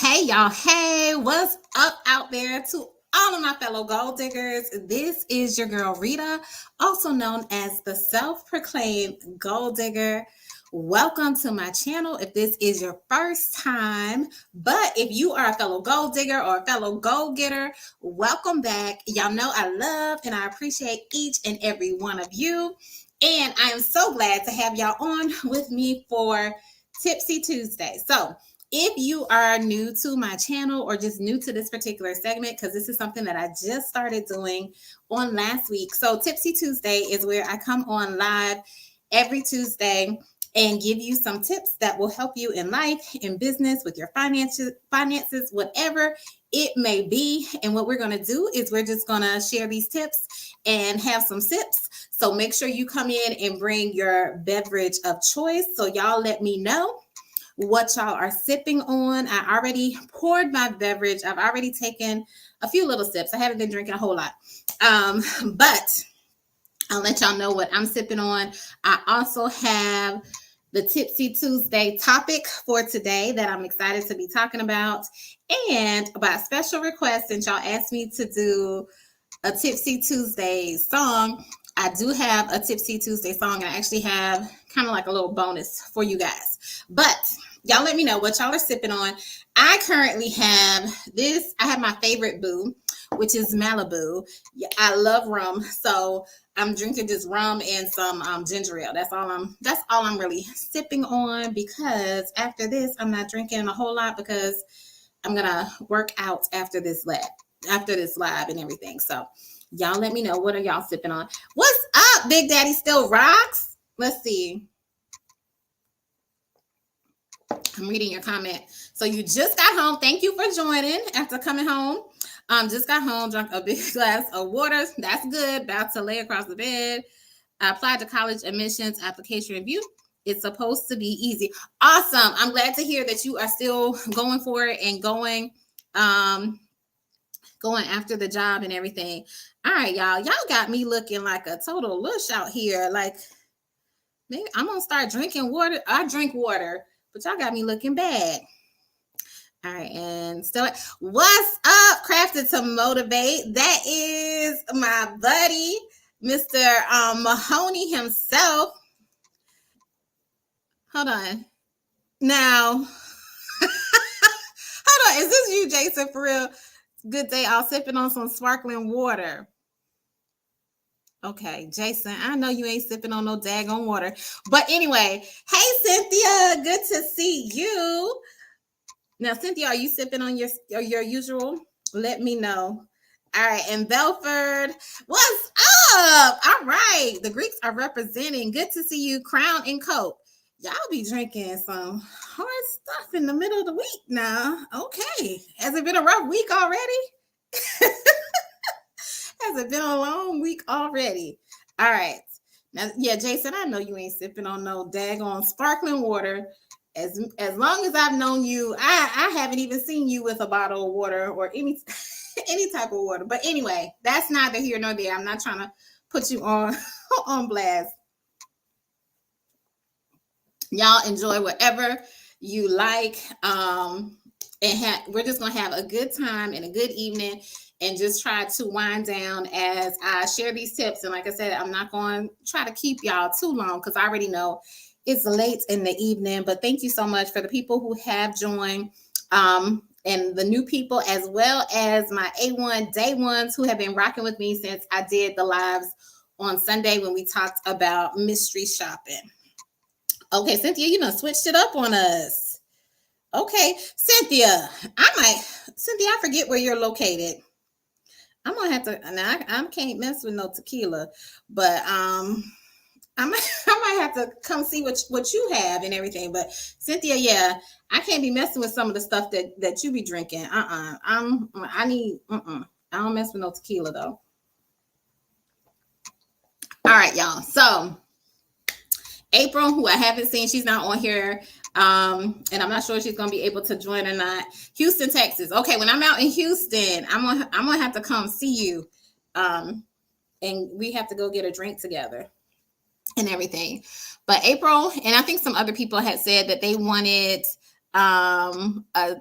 Hey, y'all. Hey, what's up out there to all of my fellow gold diggers? This is your girl, Rita, also known as the self proclaimed gold digger. Welcome to my channel if this is your first time. But if you are a fellow gold digger or a fellow gold getter, welcome back. Y'all know I love and I appreciate each and every one of you. And I am so glad to have y'all on with me for Tipsy Tuesday. So, if you are new to my channel or just new to this particular segment, because this is something that I just started doing on last week. So Tipsy Tuesday is where I come on live every Tuesday and give you some tips that will help you in life, in business, with your finances, whatever it may be. And what we're going to do is we're just going to share these tips and have some sips. So make sure you come in and bring your beverage of choice. So y'all let me know what y'all are sipping on. I already poured my beverage. I've already taken a few little sips. I haven't been drinking a whole lot. But I'll let y'all know what I'm sipping on. I also have the Tipsy Tuesday topic for today that I'm excited to be talking about. And by special request, since y'all asked me to do a Tipsy Tuesday song, I do have a Tipsy Tuesday song, and I actually have kind of like a little bonus for you guys. But y'all let me know what y'all are sipping on. I currently have this. I have my favorite boo, which is Malibu. I love rum, so I'm drinking this rum and some ginger ale. That's all I'm really sipping on, because after this, I'm not drinking a whole lot because I'm gonna work out after this live and everything. So y'all let me know, what are y'all sipping on? What's up, Big Daddy Still Rocks? Let's see. I'm reading your comment. So you just got home. Thank you for joining after coming home. Just got home, drank a big glass of water. That's good. About to lay across the bed. I applied to college admissions application review. It's supposed to be easy. Awesome. I'm glad to hear that you are still going for it and going after the job and everything. All right, y'all. Y'all got me looking like a total lush out here. Like, maybe I'm gonna start drinking water. I drink water, but y'all got me looking bad. All right, and still, what's up, Crafted to Motivate? That is my buddy, Mr. Mahoney himself. Hold on. Now, hold on. Is this you, Jason, for real? Good day. I'll sipping on some sparkling water. Okay, Jason, I know you ain't sipping on no daggone water. But anyway, hey, Cynthia, good to see you. Now, Cynthia, are you sipping on your usual? Let me know. All right, and Belford, what's up? All right, the Greeks are representing. Good to see you, Crown and Coke. Y'all be drinking some hard stuff in the middle of the week now. Okay, has it been a rough week already? Has it been a long week already? All right. Now, yeah, Jason, I know you ain't sipping on no daggone sparkling water. As long as I've known you, I haven't even seen you with a bottle of water or any type of water. But anyway, that's neither here nor there. I'm not trying to put you on on blast. Y'all enjoy whatever you like. We're just gonna have a good time and a good evening, and just try to wind down as I share these tips. And like I said, I'm not going to try to keep y'all too long because I already know it's late in the evening. But thank you so much for the people who have joined, and the new people, as well as my A1 day ones who have been rocking with me since I did the lives on Sunday when we talked about mystery shopping. Okay, Cynthia, you done switched it up on us. Okay, Cynthia, I forget where you're located. I'm gonna have to. Now I can't mess with no tequila, but I might have to come see what you have and everything. But Cynthia, yeah, I can't be messing with some of the stuff that you be drinking. I don't mess with no tequila though. All right, y'all. So April, who I haven't seen, she's not on here. And I'm not sure if she's gonna be able to join or not. Houston, Texas. Okay, when I'm out in Houston, I'm gonna have to come see you. And we have to go get a drink together and everything. But April, and I think some other people had said that they wanted a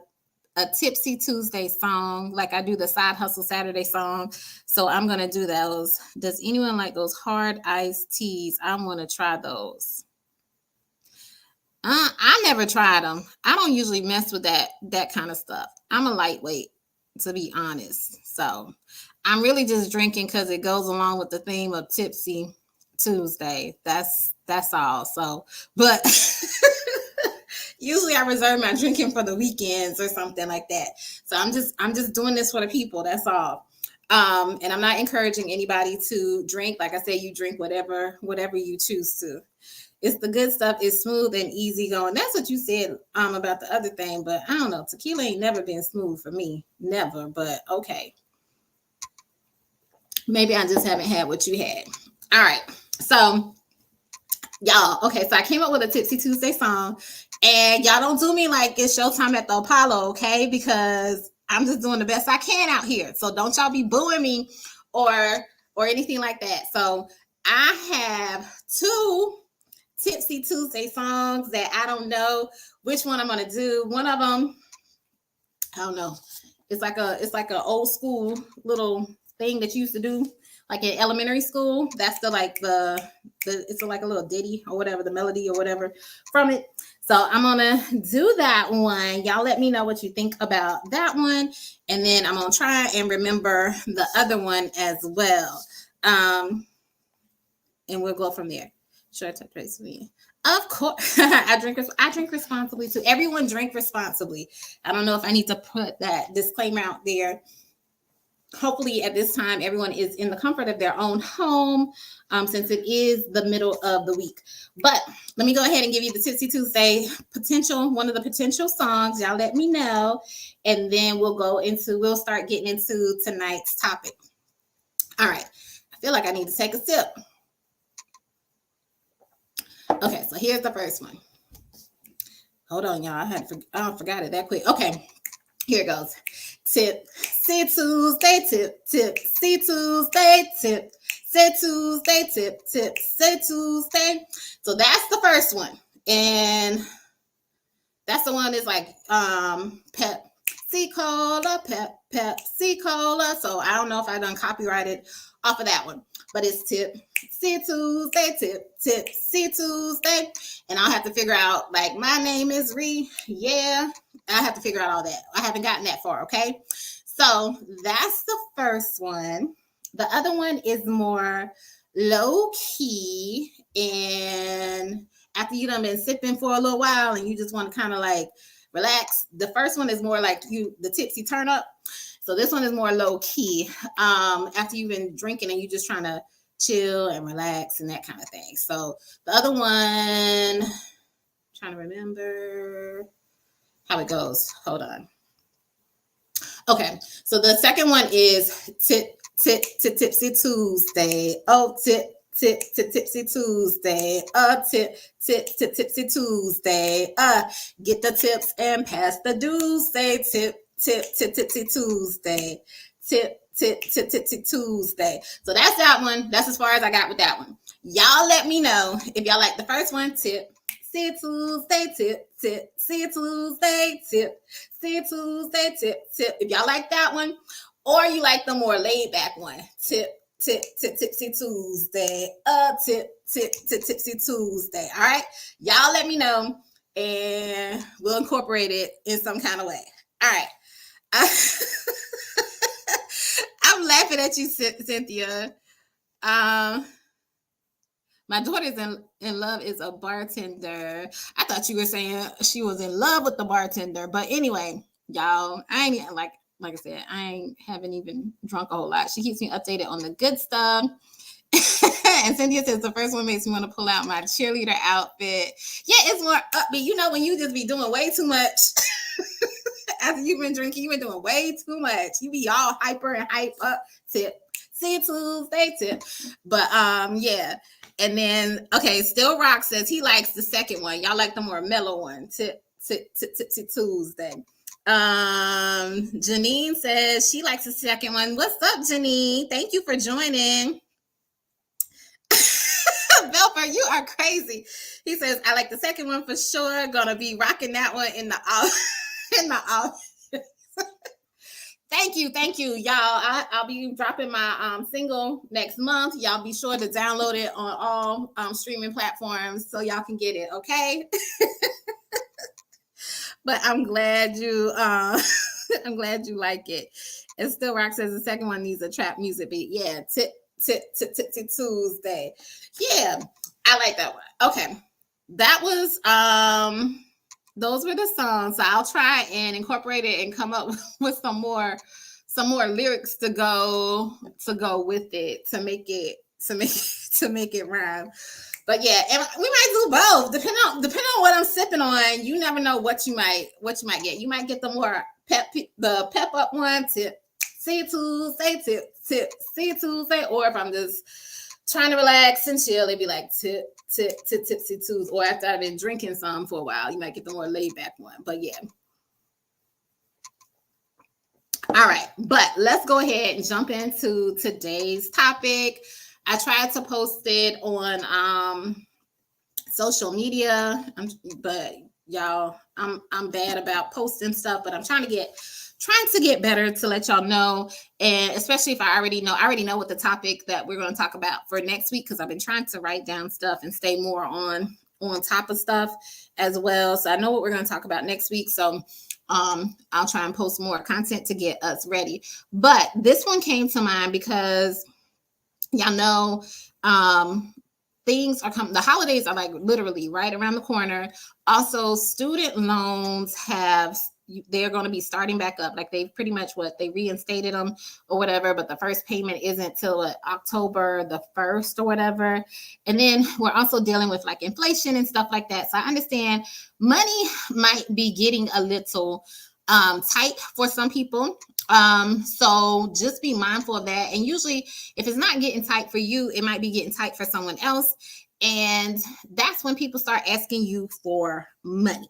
a Tipsy Tuesday song, like I do the Side Hustle Saturday song. So I'm gonna do those. Does anyone like those hard iced teas? I want to try those. I never tried them. I don't usually mess with that kind of stuff. I'm a lightweight, to be honest. So I'm really just drinking because it goes along with the theme of Tipsy Tuesday. That's all. So, but usually I reserve my drinking for the weekends or something like that. So I'm just doing this for the people. That's all. And I'm not encouraging anybody to drink. Like I said, you drink whatever you choose to. It's the good stuff. It's smooth and easy going. That's what you said about the other thing, but I don't know. Tequila ain't never been smooth for me. Never, but okay. Maybe I just haven't had what you had. All right. So y'all, okay, so I came up with a Tipsy Tuesday song, and y'all don't do me like it's showtime at the Apollo, okay? Because I'm just doing the best I can out here. So don't y'all be booing me or anything like that. So I have two Tipsy Tuesday songs that I don't know which one I'm gonna do. One of them, I don't know. It's like a old school little thing that you used to do like in elementary school. That's the it's like a little ditty or whatever, the melody or whatever from it. So I'm gonna do that one. Y'all let me know what you think about that one, and then I'm gonna try and remember the other one as well. And we'll go from there. Sure, touch base with me. Of course, I drink responsibly too. Everyone drink responsibly. I don't know if I need to put that disclaimer out there. Hopefully, at this time, everyone is in the comfort of their own home, since it is the middle of the week. But let me go ahead and give you the Tipsy Tuesday one of the potential songs. Y'all let me know, and then we'll start getting into tonight's topic. All right. I feel like I need to take a sip. Okay, so here's the first one. Hold on, y'all. I forgot it that quick. Okay, here it goes. Tipsy Tuesday, Tipsy Tuesday, Tipsy Tuesday, Tipsy Tuesday. So that's the first one, and that's the one that's like Pepsi Cola, Pepsi Cola. So I don't know if I done copyrighted off of that one, but it's Tipsy Tuesday, Tipsy Tuesday, and I'll have to figure out like my name is Ree. Yeah, I have to figure out all that. I haven't gotten that far. Okay, so that's the first one. The other one is more low key, and after you done been sipping for a little while and you just want to kind of like relax. The first one is more like the tipsy turn up. So this one is more low key. After you've been drinking and you just trying to chill and relax and that kind of thing. So the other one, I'm trying to remember how it goes. Hold on. Okay, so the second one is Tipsy Tuesday. Oh, Tipsy Tuesday. Tipsy Tuesday. Get the tips and pass the dues. Say Tipsy Tuesday. Tipsy Tuesday. So that's that one. That's as far as I got with that one. Y'all let me know if y'all like the first one. Tipsy Tuesday, Tipsy Tuesday, Tipsy Tuesday, tip. If y'all like that one, or you like the more laid back one, Tipsy Tuesday, Tipsy Tuesday. All right, y'all let me know, and we'll incorporate it in some kind of way. All right. I'm laughing at you, Cynthia. My daughter's in love is a bartender. I thought you were saying she was in love with the bartender, but anyway, y'all, I ain't like I said, I haven't even drunk a whole lot. She keeps me updated on the good stuff. And Cynthia says the first one makes me want to pull out my cheerleader outfit. Yeah, it's more upbeat. You know, when you just be doing way too much after you've been drinking, you've been doing way too much. You be all hyper and hype up. Tip. See Tuesday tip. But yeah. And then Still Rock says he likes the second one. Y'all like the more mellow one. Tipsy Tuesday. Janine says she likes the second one. What's up, Janine? Thank you for joining. Belfer, you are crazy. He says, I like the second one for sure. Gonna be rocking that one in the off. Thank you, y'all. I'll be dropping my single next month. Y'all be sure to download it on all streaming platforms so y'all can get it. Okay. But I'm glad you I'm glad you like it. And Still Rock says the second one needs a trap music beat. Yeah, Tipsy Tuesday. Yeah, I like that one. Okay. That was those were the songs. So I'll try and incorporate it and come up with some more lyrics to go with it to make it rhyme. But yeah, and we might do both. Depending on what I'm sipping on, you never know what you might get. You might get the more pep up one, say Tuesday, or if I'm just trying to relax and chill, it'd be like Tipsy Tuesday. Or after I've been drinking some for a while, you might get the more laid back one. But yeah. All right, but let's go ahead and jump into today's topic. I tried to post it on social media, but y'all, I'm bad about posting stuff, but I'm trying to get better to let y'all know, and especially if I already know what the topic that we're going to talk about for next week, because I've been trying to write down stuff and stay more on top of stuff as well. So I know what we're going to talk about next week. So I'll try and post more content to get us ready. But this one came to mind because y'all know things are coming. The holidays are like literally right around the corner. Also, student loans they're going to be starting back up. Like they've pretty much they reinstated them or whatever, but the first payment isn't till October the 1st or whatever. And then we're also dealing with like inflation and stuff like that. So I understand money might be getting a little tight for some people. So just be mindful of that. And usually if it's not getting tight for you, it might be getting tight for someone else. And that's when people start asking you for money.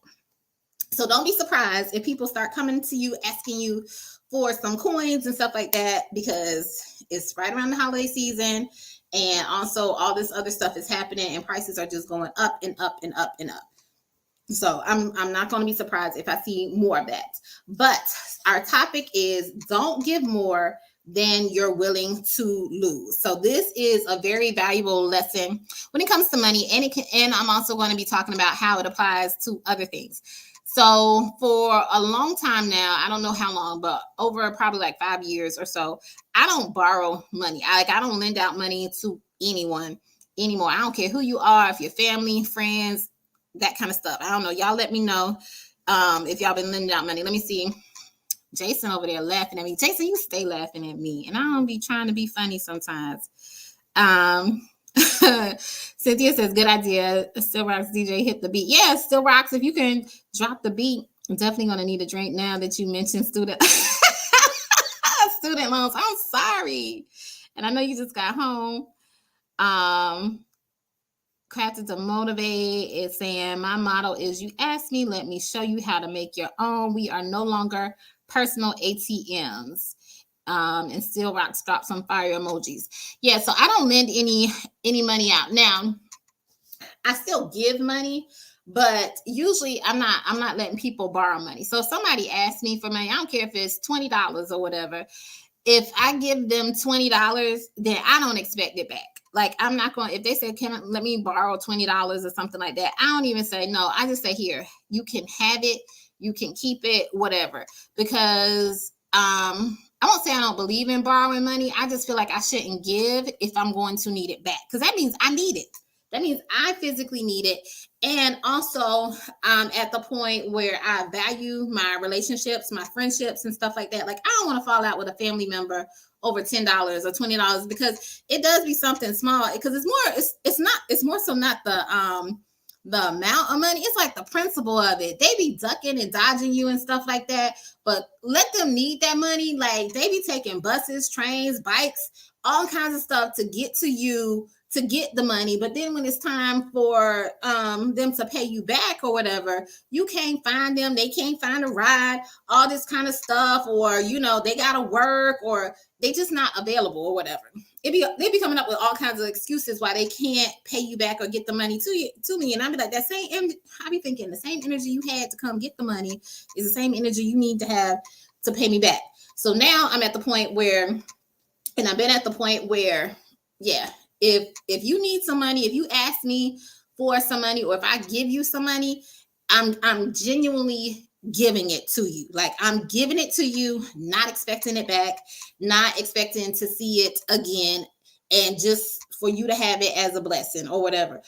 So don't be surprised if people start coming to you asking you for some coins and stuff like that, because it's right around the holiday season. And also all this other stuff is happening and prices are just going up and up and up and up. So I'm not going to be surprised if I see more of that. But our topic is don't give more than you're willing to lose. So this is a very valuable lesson when it comes to money. And I'm also going to be talking about how it applies to other things. So for a long time now, I don't know how long, but over probably like 5 years or so, I don't borrow money. I don't lend out money to anyone anymore. I don't care who you are, if you're family, friends, that kind of stuff. I don't know. Y'all let me know if y'all been lending out money. Let me see. Jason over there laughing at me. Jason, you stay laughing at me. And I don't be trying to be funny sometimes. Cynthia says, good idea. Still Rocks DJ hit the beat. Yeah, Still Rocks. If you can drop the beat, I'm definitely going to need a drink now that you mentioned student loans. I'm sorry. And I know you just got home. Crafted to Motivate is saying, my motto is you ask me, let me show you how to make your own. We are no longer personal ATMs. And Still Rocks drop some fire emojis. Yeah, so I don't lend any money out. Now, I still give money, but usually I'm not letting people borrow money. So if somebody asks me for money, I don't care if it's $20 or whatever. If I give them $20, then I don't expect it back. Like I'm not going, if they say, let me borrow $20 or something like that, I don't even say no. I just say, here, you can have it, you can keep it, whatever. Because I won't say I don't believe in borrowing money. I just feel like I shouldn't give if I'm going to need it back. Because that means I need it. That means I physically need it. And also at the point where I value my relationships, my friendships and stuff like that. Like I don't want to fall out with a family member over $10 or $20 because it does be something small, because it's more so not the amount of money. It's like the principle of it. They be ducking and dodging you and stuff like that, but let them need that money. Like they be taking buses, trains, bikes, all kinds of stuff to get to you, to get the money. But then when it's time for them to pay you back or whatever, you can't find them. They can't find a ride, all this kind of stuff, or they gotta work, or they just not available or whatever. They be coming up with all kinds of excuses why they can't pay you back or get the money to me. And I be like, I be thinking the same energy you had to come get the money is the same energy you need to have to pay me back. So now I'm at the point where, and I've been at the point where, yeah, if you need some money, if you ask me for some money, or if I give you some money, I'm genuinely giving it to you. Like, I'm giving it to you, not expecting it back, not expecting to see it again, and just for you to have it as a blessing or whatever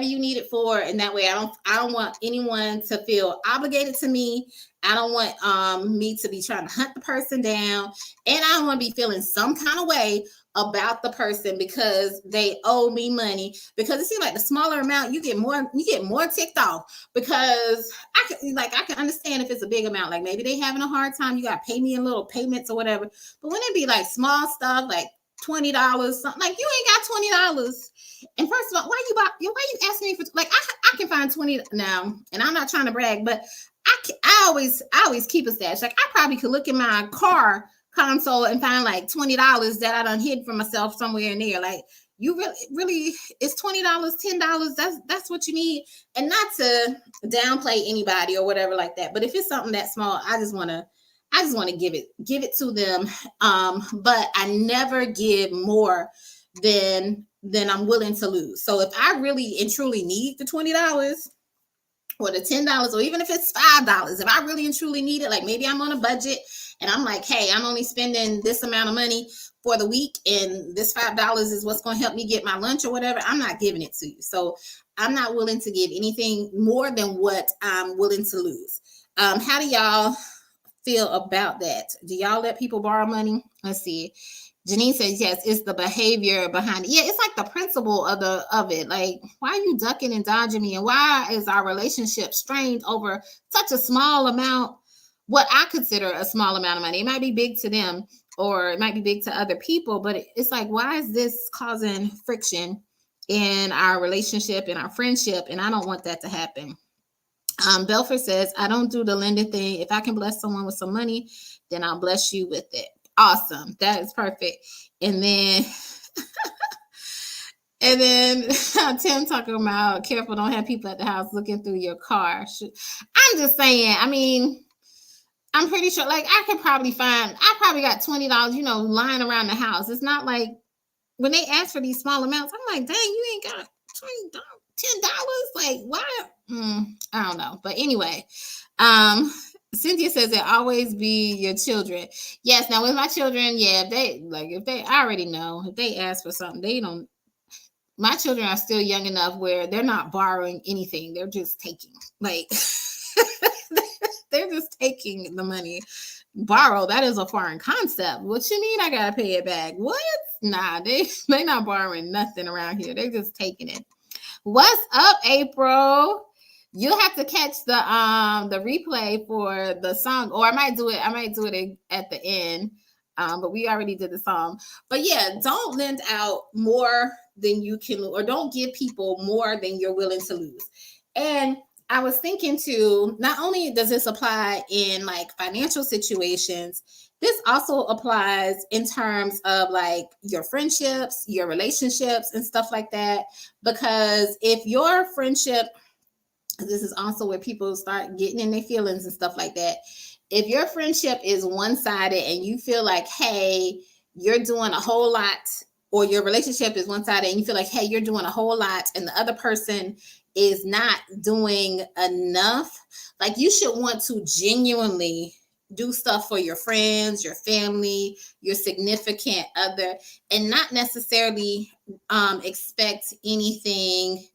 you need it for. And that way I don't want anyone to feel obligated to me. I don't want me to be trying to hunt the person down, and I don't want to be feeling some kind of way about the person because they owe me money. Because it seems like the smaller amount, you get more ticked off. Because I can understand if it's a big amount, like maybe they having a hard time, you got to pay me in little payments or whatever. But when it be like small stuff, like $20, something, like, you ain't got $20. And first of all, why you asking me for, like, I can find 20 now, and I'm not trying to brag, but I always keep a stash. Like, I probably could look in my car console and find like $20 that I done hid from myself somewhere in there. Like, you really it's $20, $10. That's what you need. And not to downplay anybody or whatever like that. But if it's something that small, I just wanna give it to them. But I never give more than I'm willing to lose. So if I really and truly need the $20 or the $10, or even if it's $5, if I really and truly need it, like maybe I'm on a budget and I'm like, hey, I'm only spending this amount of money for the week, and this $5 is what's going to help me get my lunch or whatever, I'm not giving it to you. So I'm not willing to give anything more than what I'm willing to lose. How do y'all feel about that? Do y'all let people borrow money? Let's see. Janine says yes, it's the behavior behind it. Yeah, it's like the principle of it. Like, why are you ducking and dodging me? And why is our relationship strained over such a small amount? What I consider a small amount of money. It might be big to them, or it might be big to other people, but it's like, why is this causing friction in our relationship, in our friendship? And I don't want that to happen. Belford says, I don't do the lending thing. If I can bless someone with some money, then I'll bless you with it. Awesome. That is perfect. And then Tim talking about careful, don't have people at the house looking through your car. I'm just saying, I mean, I'm pretty sure, like, I probably got $20, lying around the house. It's not like when they ask for these small amounts, I'm like, dang, you ain't got $20, $10. Like, why? I don't know. But anyway, Cynthia says it always be your children. Yes. Now with my children, yeah, if they I already know, if they ask for something, they don't. My children are still young enough where they're not borrowing anything. They're just taking, like, they're just taking the money. Borrow, that is a foreign concept. What you mean I gotta pay it back? What? Nah, they not borrowing nothing around here. They're just taking it. What's up, April? You'll have to catch the replay for the song, or I might do it at the end. But we already did the song. But yeah, don't lend out more than you can, or don't give people more than you're willing to lose. And I was thinking too, not only does this apply in like financial situations, this also applies in terms of like your friendships, your relationships, and stuff like that. Because if your friendship, this is also where people start getting in their feelings and stuff like that. If your friendship is one-sided and you feel like, hey, you're doing a whole lot, or your relationship is one-sided and you feel like, hey, you're doing a whole lot, and the other person is not doing enough, like, you should want to genuinely do stuff for your friends, your family, your significant other, and not necessarily expect anything.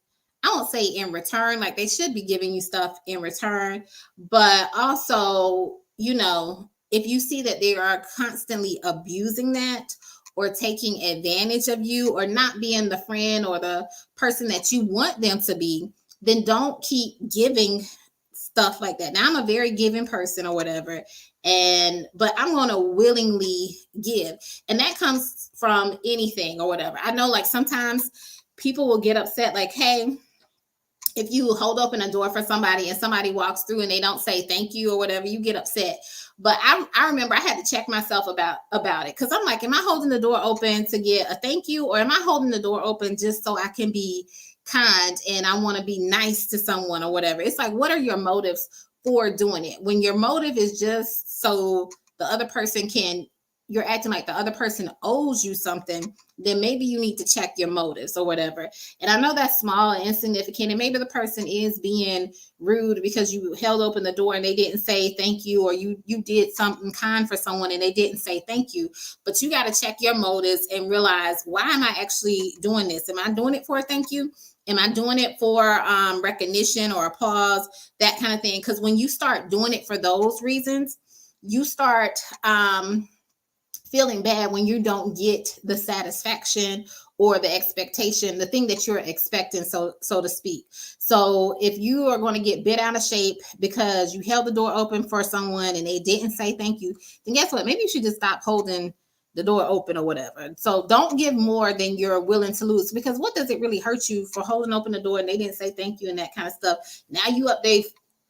I won't say in return, like they should be giving you stuff in return, but also, if you see that they are constantly abusing that or taking advantage of you or not being the friend or the person that you want them to be, then don't keep giving stuff like that. Now, I'm a very giving person or whatever, but I'm going to willingly give. And that comes from anything or whatever. I know, like, sometimes people will get upset, like, hey, if you hold open a door for somebody and somebody walks through and they don't say thank you or whatever, you get upset. But I remember I had to check myself about it, because I'm like, am I holding the door open to get a thank you, or am I holding the door open just so I can be kind and I want to be nice to someone or whatever? It's like, what are your motives for doing it? When your motive is just so the other person you're acting like the other person owes you something, then maybe you need to check your motives or whatever. And I know that's small and insignificant, and maybe the person is being rude because you held open the door and they didn't say thank you, or you did something kind for someone and they didn't say thank you. But you got to check your motives and realize, why am I actually doing this? Am I doing it for a thank you? Am I doing it for recognition or applause, that kind of thing? Because when you start doing it for those reasons, you start feeling bad when you don't get the satisfaction or the expectation, the thing that you're expecting, so to speak. So if you are going to get bent out of shape because you held the door open for someone and they didn't say thank you, then guess what? Maybe you should just stop holding the door open or whatever. So don't give more than you're willing to lose, because what does it really hurt you for holding open the door and they didn't say thank you and that kind of stuff? Now you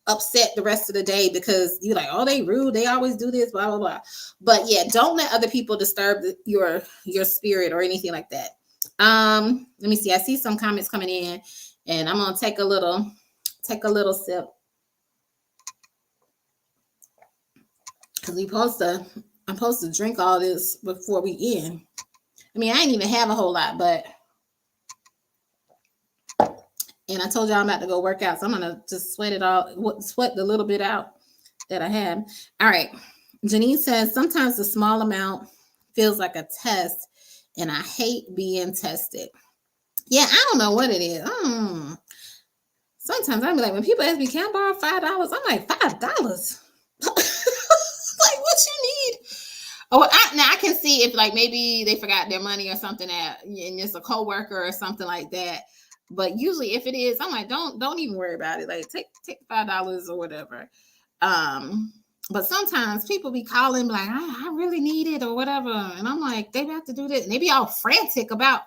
upset the rest of the day because you're like, oh, they rude, they always do this, blah blah blah. But yeah, don't let other people disturb your spirit or anything like that. Let me see, I see some comments coming in and I'm gonna take a little sip, because I'm supposed to drink all this before we end. I mean, I ain't even have a whole lot, but and I told y'all I'm about to go work out, so I'm gonna just sweat the little bit out that I have. All right. Janine says, sometimes the small amount feels like a test, and I hate being tested. Yeah, I don't know what it is. Sometimes I'm like, when people ask me, can I borrow $5? I'm like, $5? Like, what you need? Oh, now I can see if like maybe they forgot their money or something, and it's a coworker or something like that. But usually, if it is, I'm like, don't even worry about it. Like, take $5 or whatever. But sometimes people be calling like, I really need it or whatever, and I'm like, they have to do this, and they be all frantic about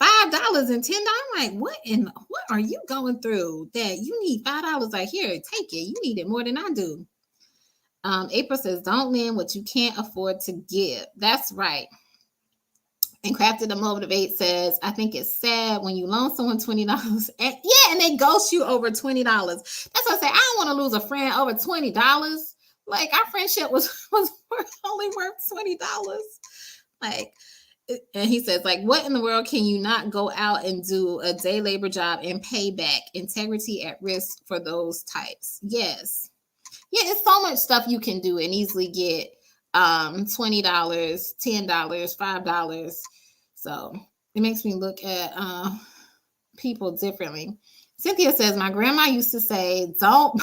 $5 and $10. I'm like, what are you going through that you need $5? Like, here, take it. You need it more than I do. April says, don't lend what you can't afford to give. That's right. And Crafted the Motivate says, I think it's sad when you loan someone $20 and they ghost you over $20. That's what I say. I don't want to lose a friend over $20. Like, our friendship was only worth $20. Like, and he says, like, what in the world can you not go out and do a day labor job and pay back? Integrity at risk for those types. Yes. Yeah, it's so much stuff you can do and easily get $20, $10, $5. So it makes me look at people differently. Cynthia says, my grandma used to say, don't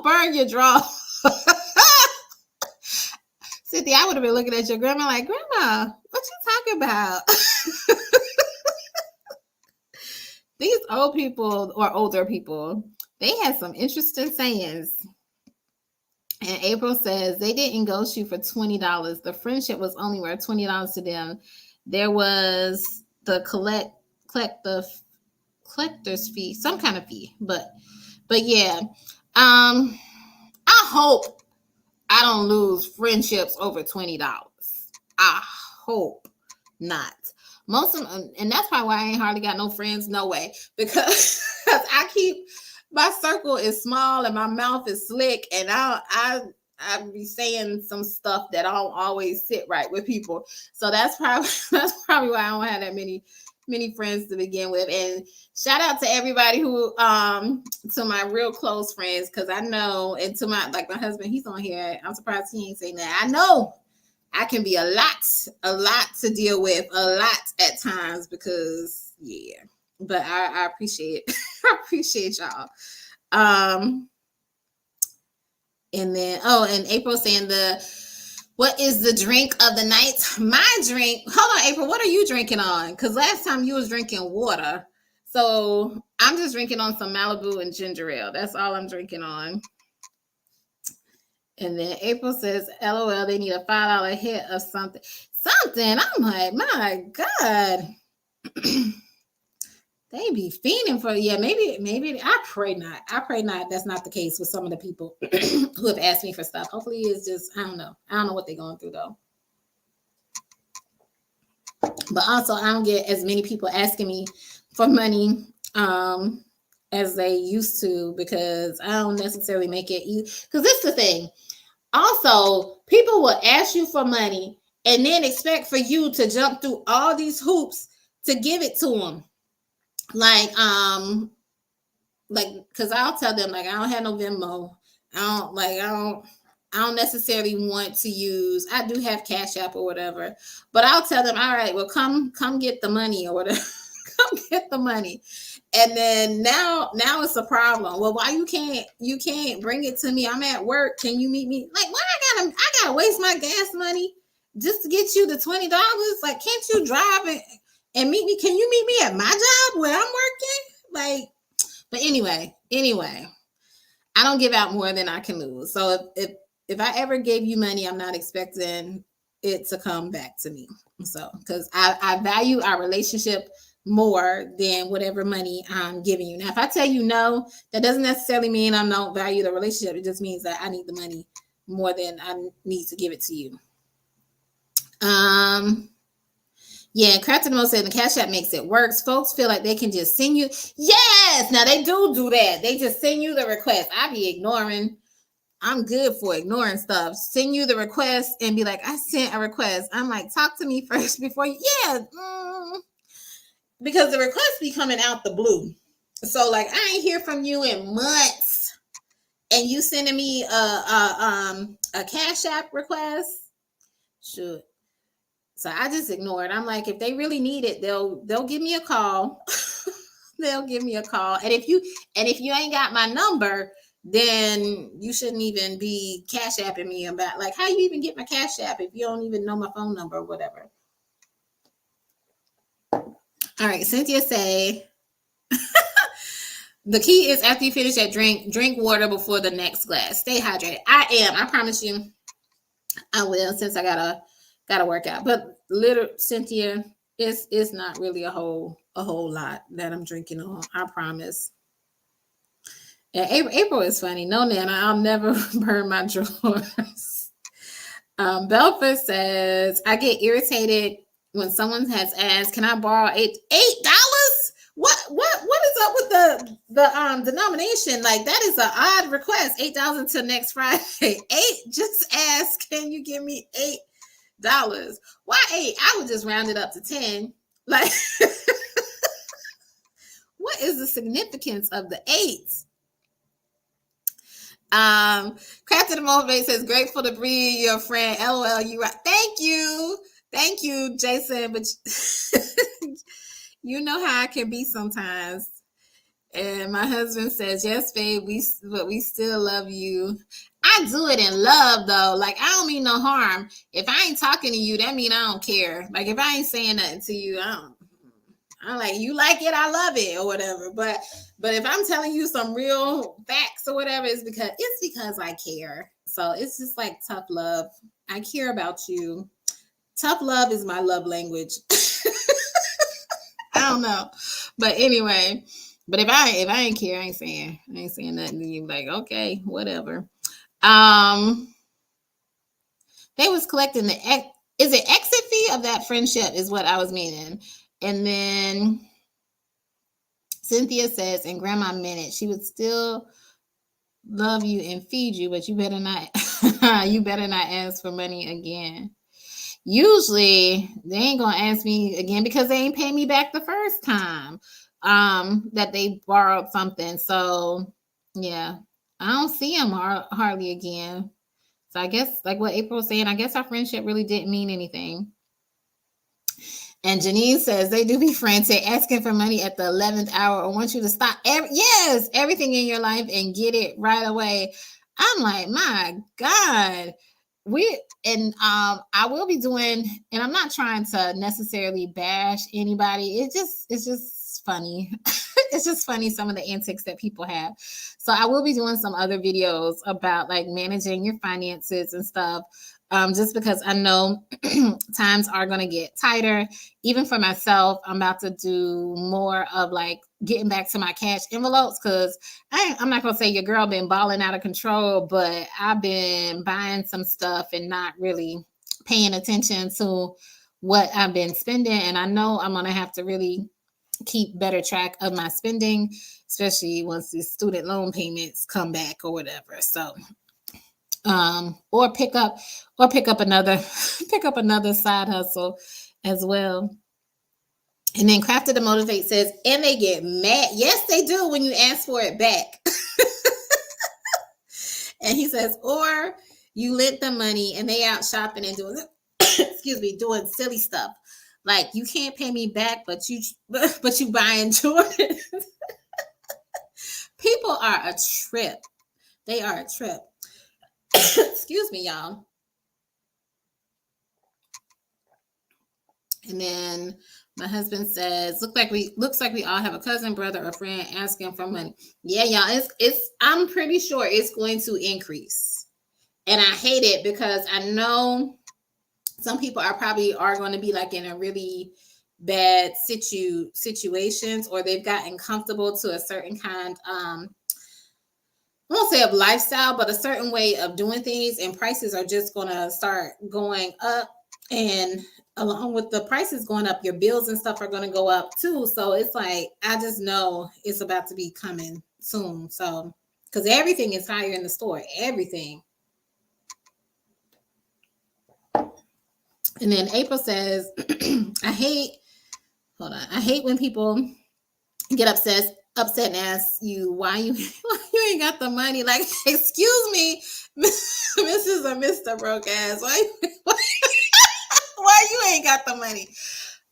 burn your drawers. Cynthia, I would have been looking at your grandma like, Grandma, what you talking about? These old people or older people, they had some interesting sayings. And April says, they didn't ghost you for $20. The friendship was only worth $20 to them. There was the collector's fee, some kind of fee. But yeah. I hope I don't lose friendships over $20. I hope not. Most of them, and that's probably why I ain't hardly got no friends, no way. Because my circle is small and my mouth is slick, and I be saying some stuff that don't always sit right with people. So that's probably why I don't have that many friends to begin with. And shout out to everybody who to my real close friends, because I know, and to my husband, he's on here. I'm surprised he ain't saying that. I know I can be a lot to deal with, a lot at times, because yeah. But I appreciate I appreciate y'all. And then and April saying what is the drink of the night? My drink. Hold on, April. What are you drinking on? Because last time you was drinking water. So I'm just drinking on some Malibu and ginger ale. That's all I'm drinking on. And then April says, LOL, they need a $5 hit of something. I'm like, my God. They be fiending for, maybe. I pray not. That's not the case with some of the people who have asked me for stuff. Hopefully it's just, I don't know what they're going through though. But also, I don't get as many people asking me for money as they used to, because I don't necessarily make it easy. Because this is the thing. Also, people will ask you for money and then expect for you to jump through all these hoops to give it to them. Like, because I'll tell them like I don't have no Venmo. I don't necessarily want to use. I do have Cash App or whatever, but I'll tell them, all right, well, come get the money or whatever. Come get the money. And then now it's a problem. Well, why you can't bring it to me? I'm at work. Can you meet me? Like, why I gotta waste my gas money just to get you the $20? Like, can't you drive and meet me? Can you meet me at my job where I'm working? Like, but anyway, I don't give out more than I can lose. So if I ever gave you money, I'm not expecting it to come back to me. So because I value our relationship more than whatever money I'm giving you. Now, if I tell you no, that doesn't necessarily mean I don't value the relationship. It just means that I need the money more than I need to give it to you. Yeah, Crafted the Most said the Cash App makes it worse. Folks feel like they can just send you. Yes, now they do that. They just send you the request. I be ignoring. I'm good for ignoring stuff. Send you the request and be like, I sent a request. I'm like, talk to me first before you. Yeah. Because the request be coming out the blue. So like I ain't hear from you in months, and you sending me a Cash App request. Shoot. So I just ignored. I'm like, if they really need it, they'll give me a call. They'll give me a call. And if you ain't got my number, then you shouldn't even be Cash Apping me about like how you even get my Cash App if you don't even know my phone number or whatever. All right, Cynthia say the key is after you finish that drink water before the next glass. Stay hydrated. I am. I promise you, I will. Since I gotta work out. But little Cynthia, it's not really a whole lot that I'm drinking on. I promise. And April is funny. No, Nana, I'll never burn my drawers. Belfast says I get irritated when someone has asked, "Can I borrow $8?" What is up with the denomination? Like that is an odd request. $8 until next Friday. 8. Just ask, can you give me $8? Why 8? I would just round it up to 10. Like, what is the significance of the 8s? Crafted and Motivate says grateful to be your friend. LOL, you right. Thank you, Jason. But you know how I can be sometimes. And my husband says, yes, babe, but we still love you. I do it in love, though. Like, I don't mean no harm. If I ain't talking to you, that mean I don't care. Like, if I ain't saying nothing to you, I'm like, you like it, I love it, or whatever. But if I'm telling you some real facts or whatever, it's because I care. So it's just like tough love. I care about you. Tough love is my love language. I don't know. But anyway, but if I ain't care, I ain't saying nothing to you. Like, okay, whatever. They was collecting the exit fee of that friendship is what I was meaning. And then Cynthia says, and Grandma meant it. She would still love you and feed you, but you better not ask for money again. Usually they ain't gonna ask me again because they ain't pay me back the first time that they borrowed something. So yeah, I don't see them hardly again. So I guess like what April was saying, I guess our friendship really didn't mean anything. And Janine says they do be frantic, asking for money at the 11th hour or want you to stop everything in your life and get it right away. I'm like, my God. I will be doing, and I'm not trying to necessarily bash anybody. It's just funny. It's just funny some of the antics that people have. So I will be doing some other videos about like managing your finances and stuff. Just because I know times are going to get tighter. Even for myself, I'm about to do more of like getting back to my cash envelopes because I'm not going to say your girl been balling out of control, but I've been buying some stuff and not really paying attention to what I've been spending. And I know I'm going to have to really keep better track of my spending, especially once the student loan payments come back or whatever. So Or pick up another pick up another side hustle as well. And then Crafted to Motivate says, and they get mad. Yes, they do when you ask for it back. And he says, or you lent them money and they out shopping and doing excuse me, doing silly stuff. Like you can't pay me back, but you buying Jordan. People are a trip. They are a trip. Excuse me, y'all. And then my husband says, looks like we all have a cousin, brother, or friend asking for money. Yeah, y'all. I'm pretty sure it's going to increase. And I hate it because I know some people are going to be like in a really bad situations, or they've gotten comfortable to a certain kind I won't say of lifestyle, but a certain way of doing things, and prices are just going to start going up. And along with the prices going up, your bills and stuff are going to go up too. So it's like, I just know it's about to be coming soon. So, because everything is higher in the store, everything. And then April says, I hate when people get upset and ask you why you ain't got the money. Like, excuse me, Mrs. or Mr. Broke Ass, why you ain't got the money?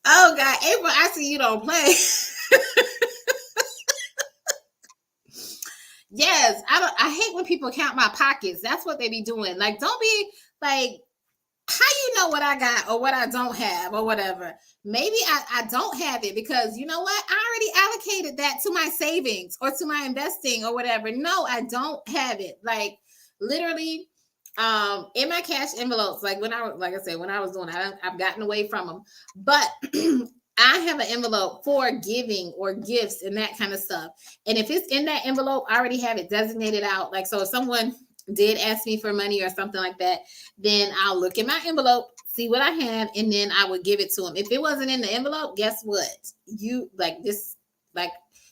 Oh God, April, I see you don't play. Yes, I hate when people count my pockets. That's what they be doing. Like, don't be like, how you know what I got or what I don't have or whatever. Maybe I don't have it because you know what? I already allocated that to my savings or to my investing or whatever. No, I don't have it. Like literally, in my cash envelopes, like when I was doing it, I've gotten away from them. But I have an envelope for giving or gifts and that kind of stuff. And if it's in that envelope, I already have it designated out. Like, so if someone did ask me for money or something like that, then I'll look in my envelope, see what I have, and then I would give it to them. If it wasn't in the envelope, guess what? You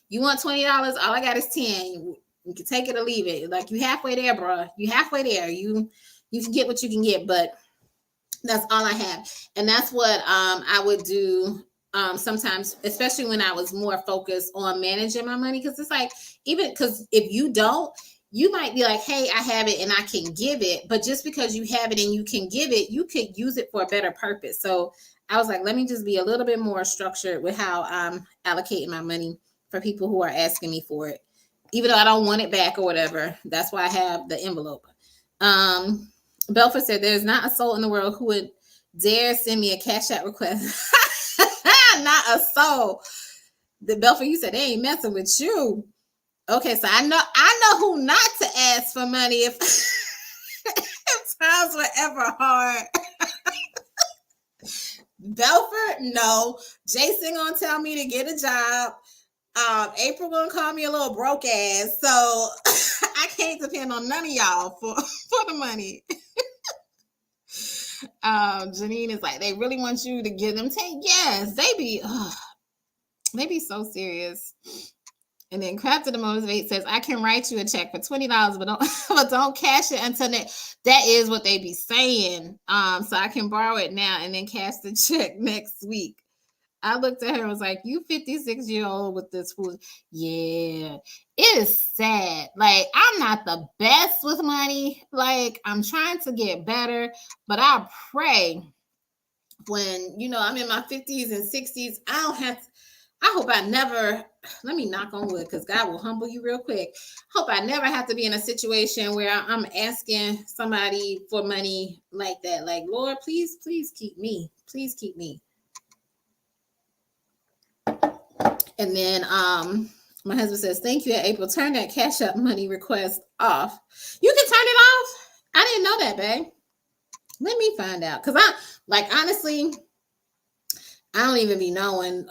you want $20, all I got is 10. You can take it or leave it. Like, you halfway there, bro. You halfway there. You can get what you can get, but that's all I have. And that's what I would do sometimes, especially when I was more focused on managing my money. Because it's like, even because if you don't, you might be like, hey, I have it and I can give it. But just because you have it and you can give it, you could use it for a better purpose. So I was like, let me just be a little bit more structured with how I'm allocating my money for people who are asking me for it. Even though I don't want it back or whatever. That's why I have the envelope. Belford said, there's not a soul in the world who would dare send me a cash out request. Not a soul. The Belford, you said they ain't messing with you. Okay, so I know who not to ask for money if, if times were ever hard. Belford, no. Jason gonna tell me to get a job. April gonna call me a little broke ass. So I can't depend on none of y'all for the money. Janine is like, they really want you to give them 10. Yes, they be so serious. And then Crafted to Motivate says, I can write you a check for $20, but don't cash it until that is what they be saying. So I can borrow it now and then cash the check next week. I looked at her and was like, you 56-year-old with this food. Yeah, it is sad. Like, I'm not the best with money. Like, I'm trying to get better, but I pray when, I'm in my 50s and 60s, I hope I never, let me knock on wood because God will humble you real quick. Hope I never have to be in a situation where I'm asking somebody for money like that. Like, Lord, please keep me. Please keep me. And then my husband says, thank you, April. Turn that Cash App money request off. You can turn it off? I didn't know that, babe. Let me find out. Because honestly, I don't even be knowing.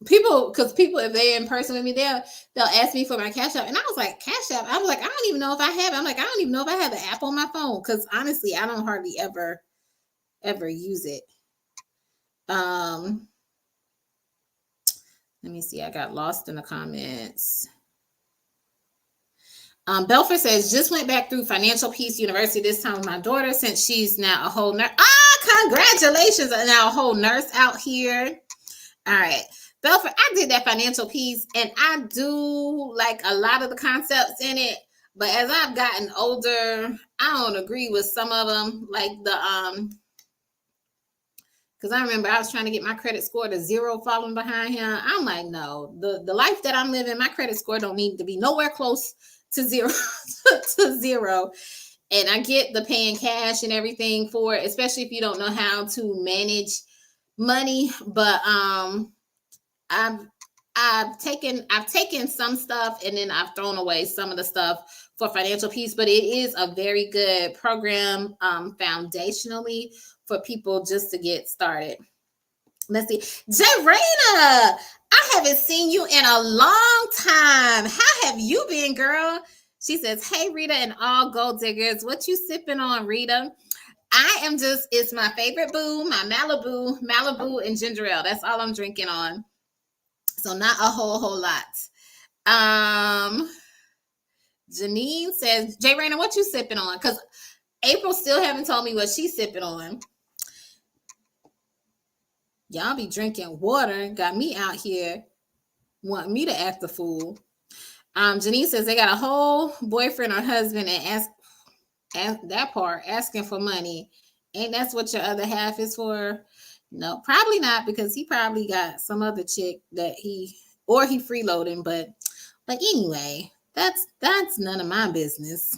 People, if they're in person with me, they'll ask me for my Cash App. And I was like, Cash App? I was like, I don't even know if I have it. I'm like, I don't even know if I have the app on my phone. Because honestly, I don't hardly ever use it. Let me see. I got lost in the comments. Belfer says, just went back through Financial Peace University this time with my daughter since she's now a whole nurse. Ah, congratulations. Now a whole nurse out here. All right. Belfer, I did that Financial Peace and I do like a lot of the concepts in it. But as I've gotten older, I don't agree with some of them. Like because I remember I was trying to get my credit score to zero falling behind him. I'm like, no, the life that I'm living, my credit score don't need to be nowhere close to zero to zero. And I get the paying cash and everything for it, especially if you don't know how to manage money. But I've taken some stuff and then I've thrown away some of the stuff for Financial Peace, but it is a very good program foundationally for people just to get started. Let's see. Jarena, I haven't seen you in a long time. How have you been, girl? She says, hey, Rita and all gold diggers. What you sipping on, Rita? I am just, it's my favorite boo, my Malibu and ginger ale. That's all I'm drinking on. So not a whole lot. Janine says, Jay Rayner, what you sipping on? Because April still haven't told me what she's sipping on. Y'all be drinking water. Got me out here wanting me to act a fool. Janine says they got a whole boyfriend or husband and ask that part, asking for money. Ain't that's what your other half is for? No, probably not, because he probably got some other chick that he freeloading. But anyway, that's none of my business.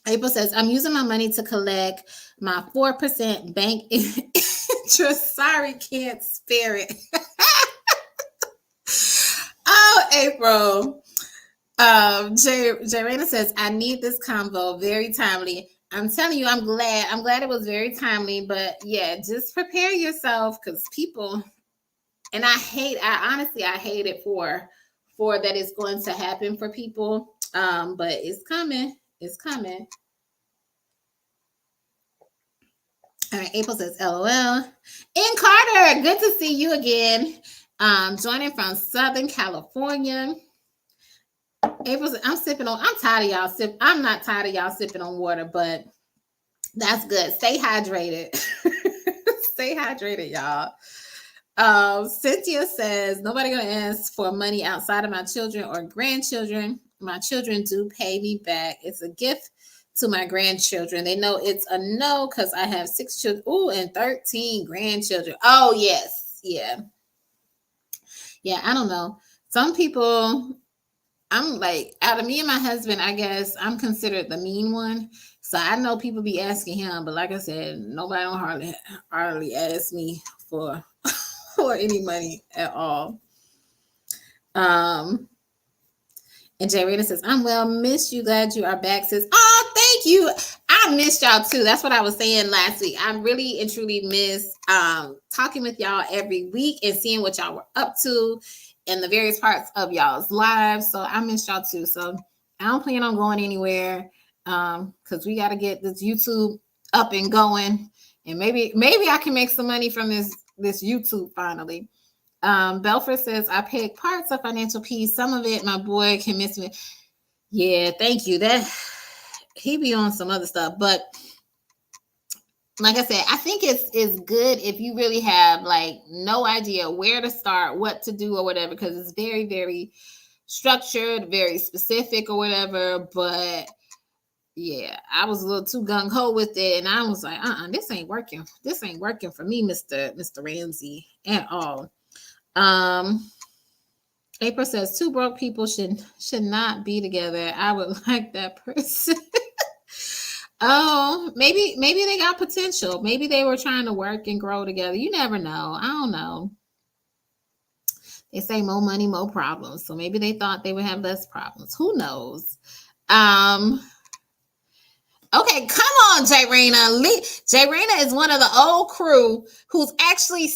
April says, I'm using my money to collect my 4% bank interest. Sorry, can't spare it. Oh, April. Jarena says, I need this convo. Very timely. I'm telling you, I'm glad it was very timely. But yeah, just prepare yourself, because people, and I honestly hate it for that it's going to happen for people. But it's coming. It's coming. All right, April says, LOL. And Carter, good to see you again. Joining from Southern California. April says, I'm tired of y'all I'm not tired of y'all sipping on water, but that's good. Stay hydrated. Stay hydrated, y'all. Cynthia says, nobody gonna ask for money outside of my children or grandchildren. My children do pay me back. It's a gift to my grandchildren. They know it's a no because I have 6 children. Ooh, and 13 grandchildren. Oh, yes. Yeah. Yeah, I don't know. Some people, I'm like, out of me and my husband, I guess I'm considered the mean one. So I know people be asking him, but like I said, nobody don't hardly ask me for any money at all. And Jay Rita says, I'm well, miss you. Glad you are back, sis. Oh, thank you. I missed y'all too. That's what I was saying last week. I really and truly miss talking with y'all every week and seeing what y'all were up to in the various parts of y'all's lives. So I missed y'all too. So I don't plan on going anywhere because we got to get this YouTube up and going. And maybe I can make some money from this YouTube finally. Belford says, I pick parts of Financial Peace. Some of it, my boy can miss me. Yeah, thank you. That he be on some other stuff. But like I said, I think it's good if you really have like no idea where to start, what to do or whatever, because it's very, very structured, very specific or whatever. But yeah, I was a little too gung-ho with it. And I was like, this ain't working. This ain't working for me, Mr. Ramsey, at all. April says 2 broke people should not be together. I would like that person. Oh, maybe they got potential. Maybe they were trying to work and grow together. You never know. I don't know. They say more money, more problems. So maybe they thought they would have less problems. Who knows? Okay, come on, Jayrena. Jayrena is one of the old crew who's actually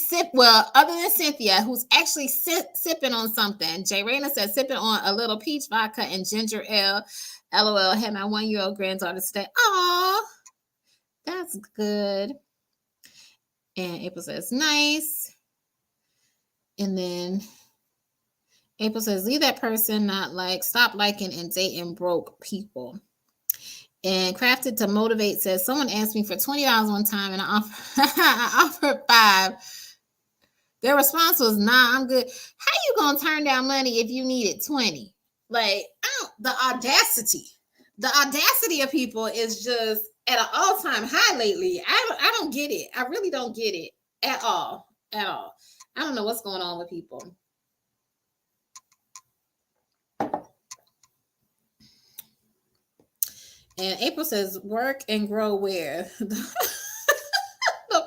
other than Cynthia, who's actually sipping on something. Jayrena says sipping on a little peach vodka and ginger ale. LOL, had my 1-year-old granddaughter today. Aw, that's good. And April says nice. And then April says, leave that person, not like, stop liking and dating broke people. And Crafted to Motivate says, someone asked me for $20 one time and I offered $5. Their response was, nah, I'm good. How you gonna turn down money if you needed 20? Like, the audacity of people is just at an all-time high lately. I don't get it. I really don't get it at all. At all. I don't know what's going on with people. And April says, work and grow where? The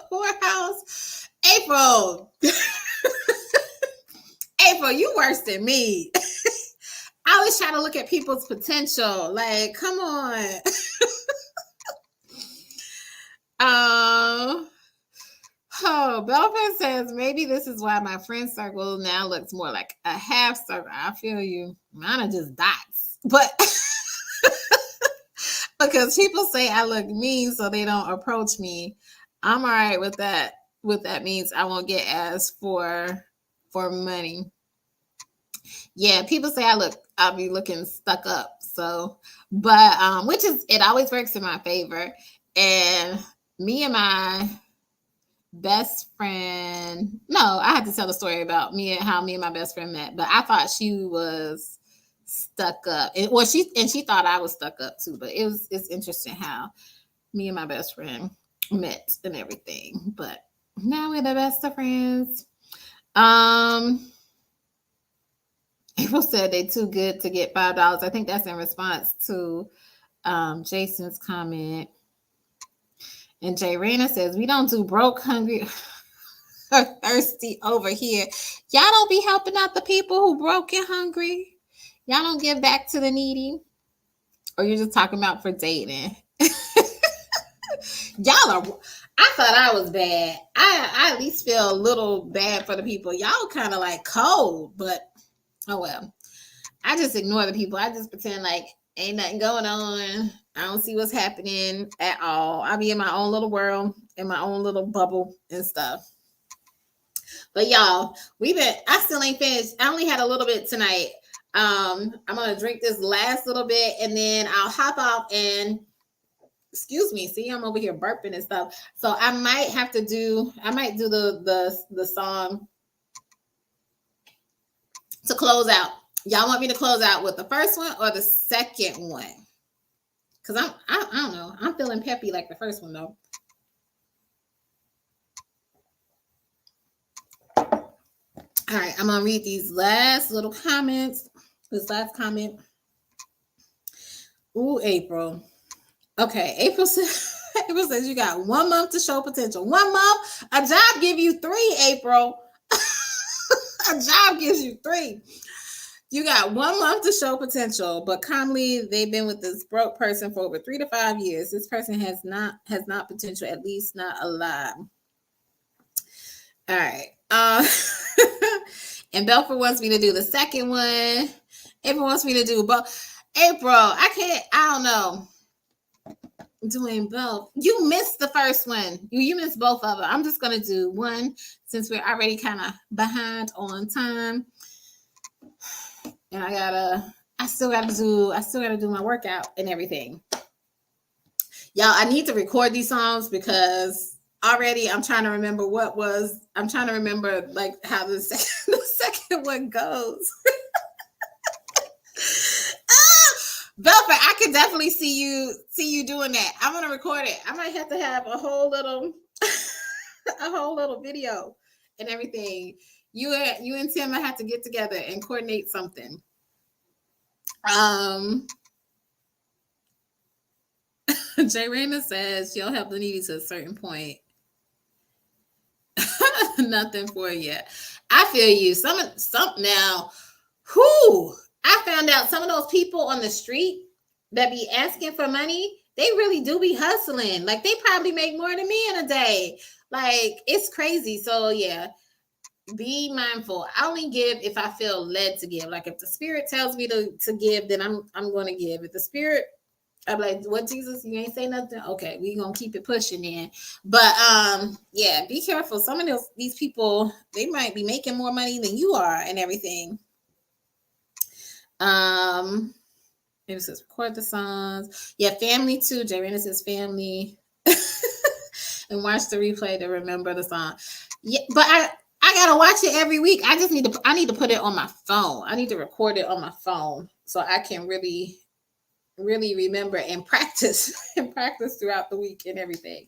poorhouse. April. April, you worse than me. I always try to look at people's potential. Like, come on. Belfast says, maybe this is why my friend circle now looks more like a half circle. I feel you. Mine are just dots. But because people say I look mean, so they don't approach me. I'm all right with that. What that means, I won't get asked for money. Yeah, people say I'll be looking stuck up. So, but which is, it always works in my favor. And me and my best friend, no, I had to tell the story about how me and my best friend met, but I thought she was stuck up. She thought I was stuck up too, but it's interesting how me and my best friend met and everything. But now we're the best of friends. April said they too good to get $5. I think that's in response to Jason's comment. And Jay Rayna says, we don't do broke, hungry, or thirsty over here. Y'all don't be helping out the people who broke and hungry. Y'all don't give back to the needy. Or you're just talking about for dating. Y'all are, I thought I was bad. I at least feel a little bad for the people. Y'all kind of like cold, but oh well. I just ignore the people. I just pretend like ain't nothing going on. I don't see what's happening at all. I be in my own little world, in my own little bubble and stuff. But y'all, I still ain't finished. I only had a little bit tonight. I'm gonna drink this last little bit and then I'll hop off and excuse me. See, I'm over here burping and stuff. So I might do the song to close out. Y'all want me to close out with the first one or the second one? Because I don't know. I'm feeling peppy like the first one though. All right, I'm gonna read these last little comments. This last comment. Ooh, April. Okay, April says you got 1 month to show potential. 1 month? A job give you 3, April. A job gives you 3. You got 1 month to show potential, but calmly, they've been with this broke person for over 3 to 5 years. This person has not potential, at least not a lot. All right. And Belfort wants me to do the second one. April wants me to do both. April, I don't know. Doing both. You missed the first one. You missed both of them. I'm just gonna do one since we're already kind of behind on time. And I still gotta do my workout and everything. Y'all, I need to record these songs because already I'm trying to remember like how the second one goes. Belfort, I can definitely see you doing that. I'm gonna record it. I might have to have a whole little video and everything. You and Tim might have to get together and coordinate something. Jay Rayna says she'll help the needy to a certain point. Nothing for you. I feel you. Some now. Whoo! I found out some of those people on the street that be asking for money, they really do be hustling. Like they probably make more than me in a day. Like it's crazy. So yeah, be mindful. I only give if I feel led to give. Like if the spirit tells me to give, then I'm going to give. If the spirit, I'm like, what, Jesus? You ain't say nothing. Okay, we gonna keep it pushing then. But yeah, be careful. Some of these people, they might be making more money than you are and everything. Maybe it says record the songs. Yeah, family too. J Rena says family. And watch the replay to remember the song. Yeah, but I gotta watch it every week. I need to put it on my phone. I need to record it on my phone so I can really remember and practice and practice throughout the week and everything.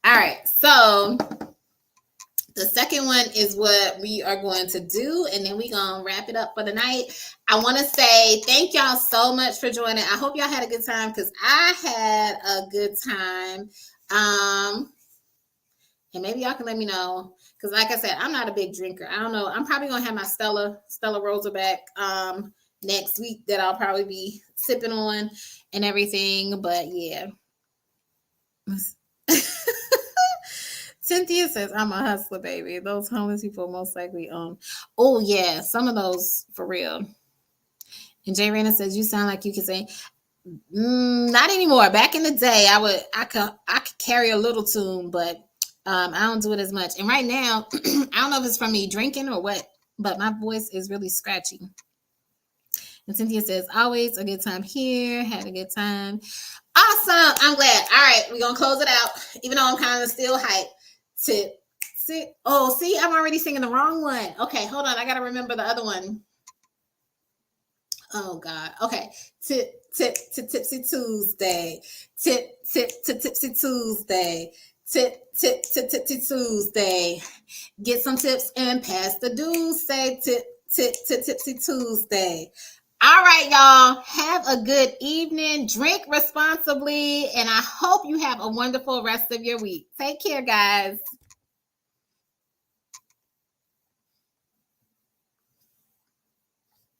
All right, so the second one is what we are going to do, and then we're going to wrap it up for the night. I want to say thank y'all so much for joining. I hope y'all had a good time because I had a good time. And maybe y'all can let me know because, like I said, I'm not a big drinker. I don't know. I'm probably going to have my Stella Rosaback next week that I'll probably be sipping on and everything. But, yeah. Cynthia says, I'm a hustler, baby. Those homeless people most likely own. Oh, yeah. Some of those for real. And Jay Rena says, you sound like you can sing. Not anymore. Back in the day, I could carry a little tune, but I don't do it as much. And right now, I don't know if it's from me drinking or what, but my voice is really scratchy. And Cynthia says, always a good time here. Had a good time. Awesome. I'm glad. All right. We're going to close it out, even though I'm kind of still hyped. Oh, see, I'm already singing the wrong one. Okay, hold on. I got to remember the other one. Oh, God. Okay. Tipsy Tuesday. Tipsy Tuesday. Tipsy Tuesday. Get some tips and pass the dues. Say Tipsy Tuesday. All right, y'all. Have a good evening. Drink responsibly. And I hope you have a wonderful rest of your week. Take care, guys.